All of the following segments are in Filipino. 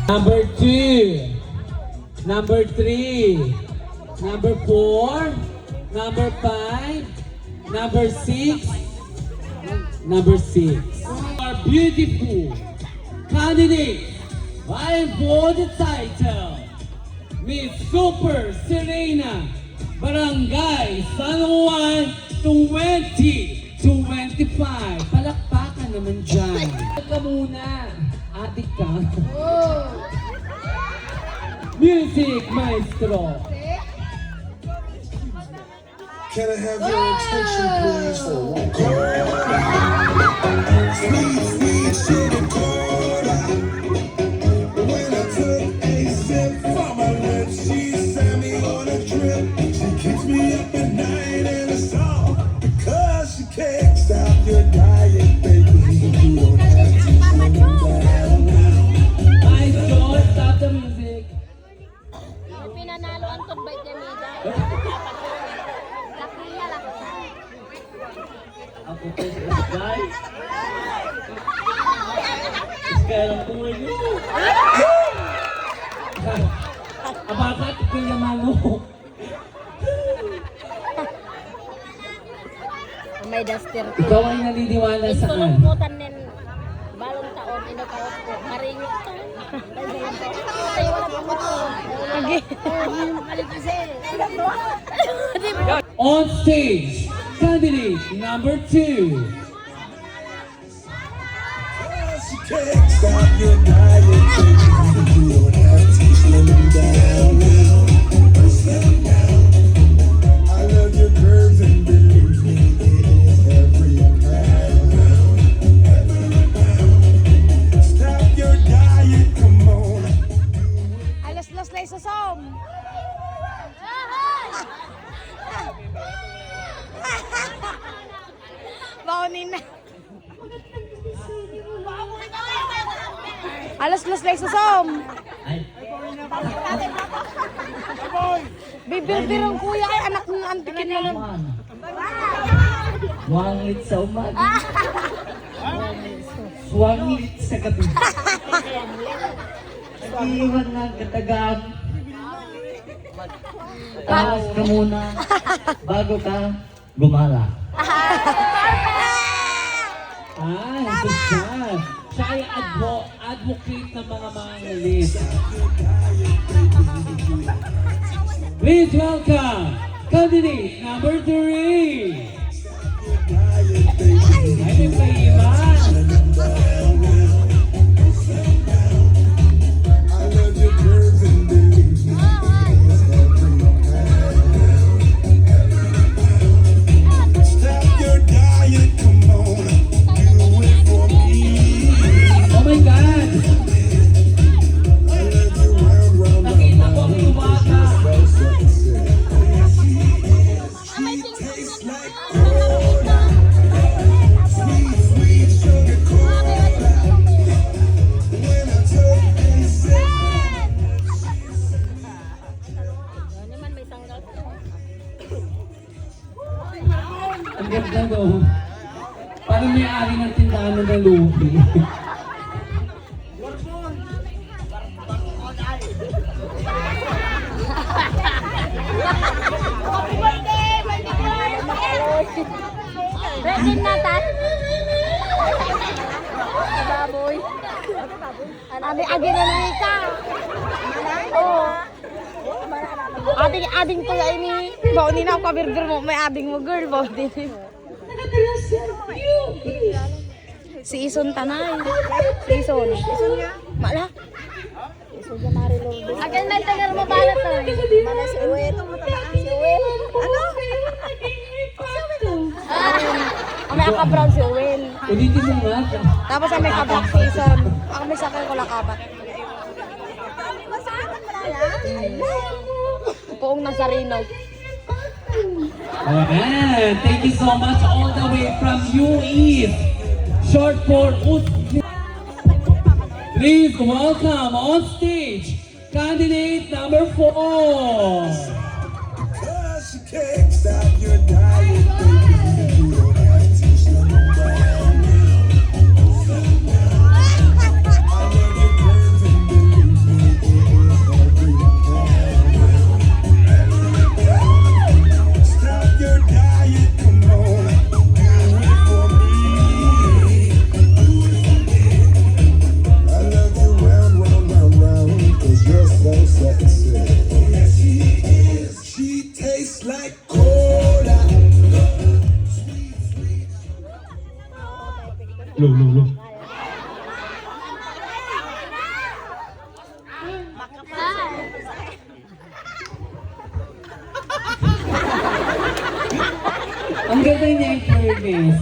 Number 2. Number 3. Number 4. Number 5. Number 6. Number 6. Our beautiful candidate vying for the title, Miss Super Serena Barangay San Juan 2025. Palakpakan naman dyan. Ka muna. Adik ka. Music Maestro. Can I have your attention, please, for one call? Sweet, sweet sugar cola. When I took a sip from her lips, she sent me on a trip. She keeps me up at night in the song because she can't stop your diet, baby. You don't have to slow down now. I don't stop the music. Yung pinanalo ang tudbay niya, Mida. Laki niya, laki. Ako po sa guys. Kaya po nyo. Abakat ko yung manok. May duster ko. Ikaw ay naniniwala saan? Isulungkutan nin. Balong taon, inutawag ko. Maringit to. Tayo wala pa mo to. Lagi. Balik kasi. On stage, candidate number 2. She can't stop your diet, baby. You don't have to slim down now. Slim down. I love your curves and believe me, it is every pound. Stop your diet, come on. Alas-las na isasom. Baunin na. Alas-las na isasom. Bibir-bir ang kuya ay anak ng antikin na nun. Wangit sa umaga. Wangit sa gabi. Iwan ng katagang. Tawas ka muna bago ka gumala. Ito siya. Siya ay advocate ng mga mangalit. Please welcome candidate number 3. Ay, may paiman. I love your curves and believe me, it is every pound. Stop your diet, come on, do it for me. Oh my God! I love you round, round, Nakita ko ang tumaga. so sexy. She tastes like cola, sweet, sweet sugar cola. When I took a sip. Ano naman may tanggal ko. Ang ganda no. Parang may ari ng tindahan ng lupi. Ready na tan? Baboy. Adi na lang ka. Oo. Ading to ya ini. Baunin na ako kabirdir mo. May ading mo girl. Baunin. Si Ison tanay. Si Ison. Ison nga? Mala. Ison nga mari Lourdes. Agan man tagal mo balat to. Mala si Uwe. Si Uwe. Ano? May ka-brown si Uwe. Ulitin mo nga. Tapos may ka-black si Ison. Ako may sakay ko lakabat. Poong Nazarino. Ayan. Thank you so much all the way from UEast. Short for UST. Please welcome on stage candidate number 4. Cause you can't stop your diet, baby. You don't have to slow down now. I love your curves and believe Lo. Ang ganda niya yung fairness.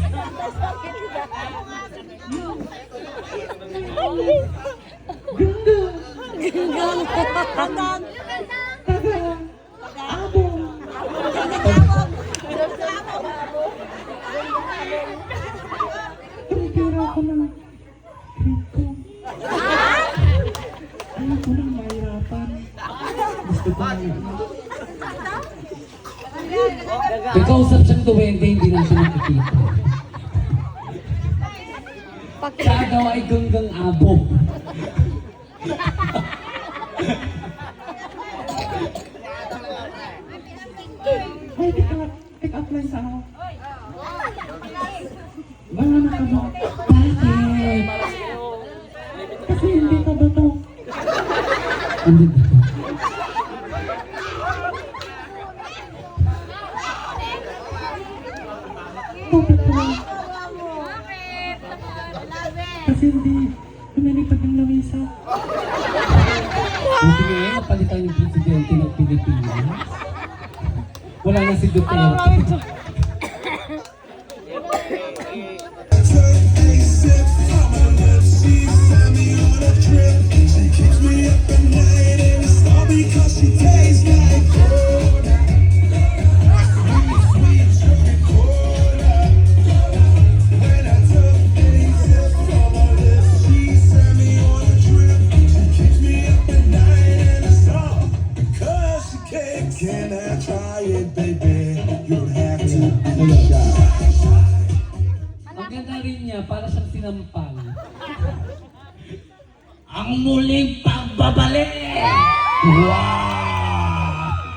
Tumipira ako ng kripto. Ayaw ko nang mahirapan. Gusto ko na yun. Nagkausap siyang duwende, hindi na siya nakikita. Siya daw ay ganggang abo. Ay, pick up line sa ako. Wala na ka ba? Bakit? Kasi hindi ka ba to? Hindi ba to? Bakit po? Kasi hindi pinalipad ng lamisa. Buti ngayon, napalitan yung presidente ng Pilipinas. Wala na si Duterte. Took a sip from her lips. She sent me on a trip. She keeps me up at night, and it's all because she tastes like cola. Sweet sugar cola. When I took a sip from her lips, she sent me on a trip. She keeps me up at night, and it's all because she can't. Can I try it, baby? You don't have to be shy. Ang ganda rin niya, para siyang sinampal. Ang muling pagbabalik! Wow!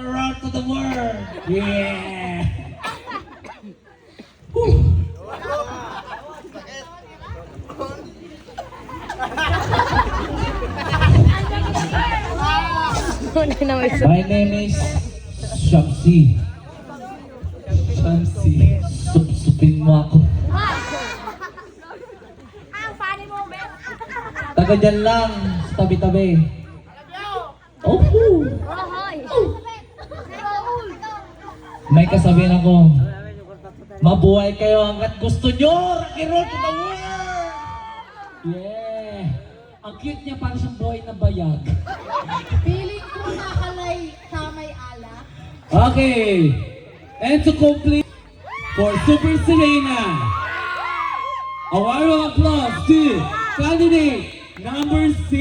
Rock to the world! Yeah! Whew. My name is Shamsi. Shamsi, supin mo ako. Taga dyan lang, sa tabi-tabi. Oh, may kasabihan ako. Mabuhay kayo hanggat gusto nyo! Rocky Road to the world! Yeah! Ang cute niya, parang siyang buhay na bayag. Feeling ko nakalay sa may ala. Okay! And to complete for Super Selena, a round of applause to candidate number 6.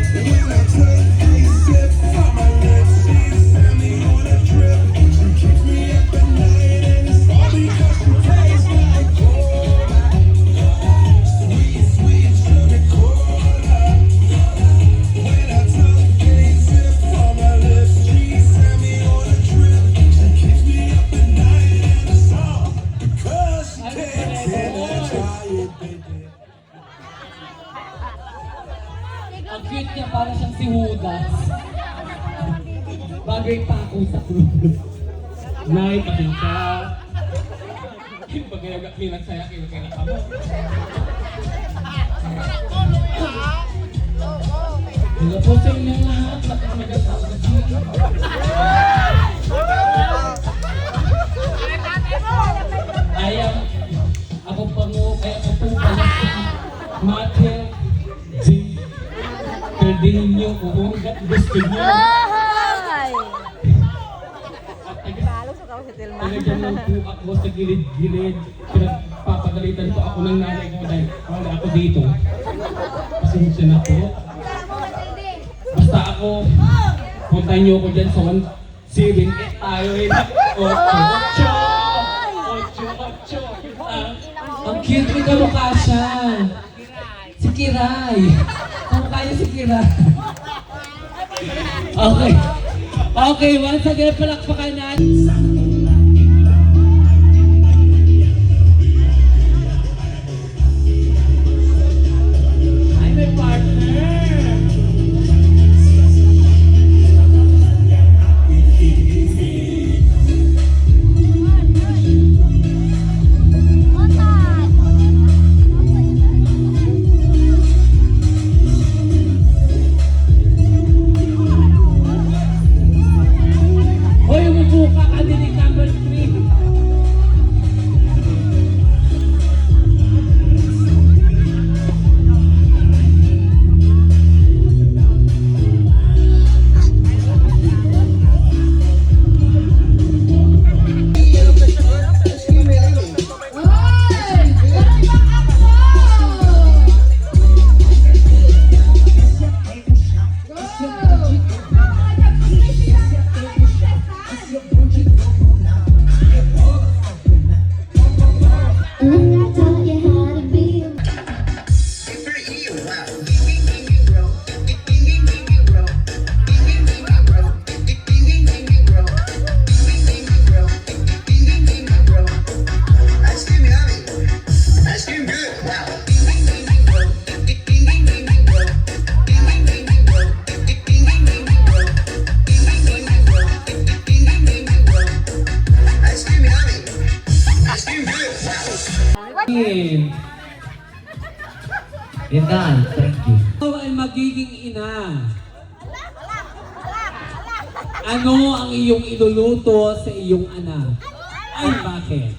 When I took a sip from her lips, she sent me on a trip. She keeps me up at night, and it's all because she tastes like cola. Sweet sugar cola. When I took a sip from her lips, she sent me on a trip. She keeps me up at night, and it's all because she can't. Can I try it, baby? Ang cute niya, parang siyang si Judas. Bagay pa ako sa krus. Nay, pakita. Pagkaya pinagsaya kayo kaya nakamo. Hello po sa inyo lahat. Ako po pala Mate G. Pwede ninyo kung gusto niyo. Ay! Pinagyan lang po ako sa gilid-gilid. Pinagpapagalitan po ako ng nanay ko dahil wala ako dito. Pasensya na po. Basta ako, puntahin niyo ako dyan sa 178 tayo eh. 8. Ang cute ni kamukha siya. Si Kiray. Kamukha niya si Kiray. Okay. Okay, once again, palakpakan natin. Ay, may partner. Ay, thank you. Ikaw ay magiging ina. Ano ang iyong iluluto sa iyong anak? Ay, bakit?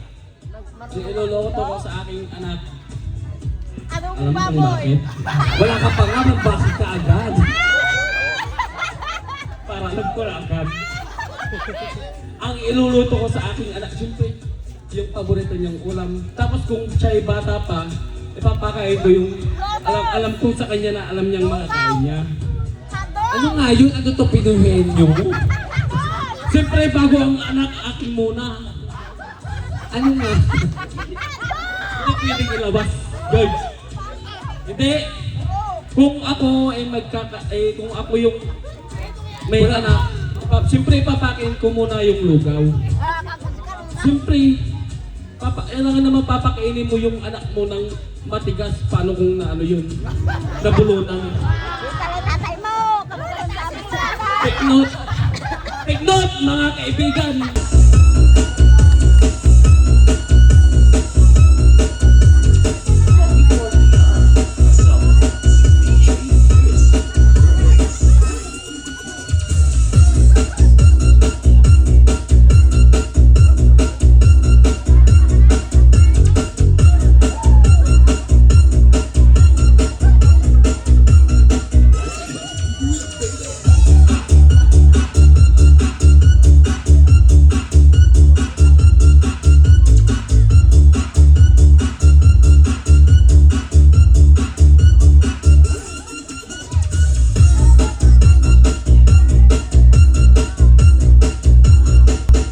Iluluto ko sa aking anak. Anong Alam mo kung baboy? bakit? Wala ka pa nga, magbakit ka agad. Para alam ko na agad. Ang iluluto ko sa aking anak, siyempre, yung paborito niyang ulam. Tapos kung siya'y bata pa, ipapakain ko yung alam ko sa kanya na alam niyang makakain niya. Ano nga yun? Ano to pinuhenyo? Siyempre, bago ang anak, akin muna. Ano nga? Hindi pwedeng ilabas. George. Hindi. Kung ako ay kung ako yung may anak, siyempre papakain ko muna yung lugaw. Siyempre, kailangan naman papakainin mo yung anak mo ng matigas. Paano kung naano yun? Nabulunan. Tatay mo! Kamulang sabi sa Take note! Take note, mga kaibigan!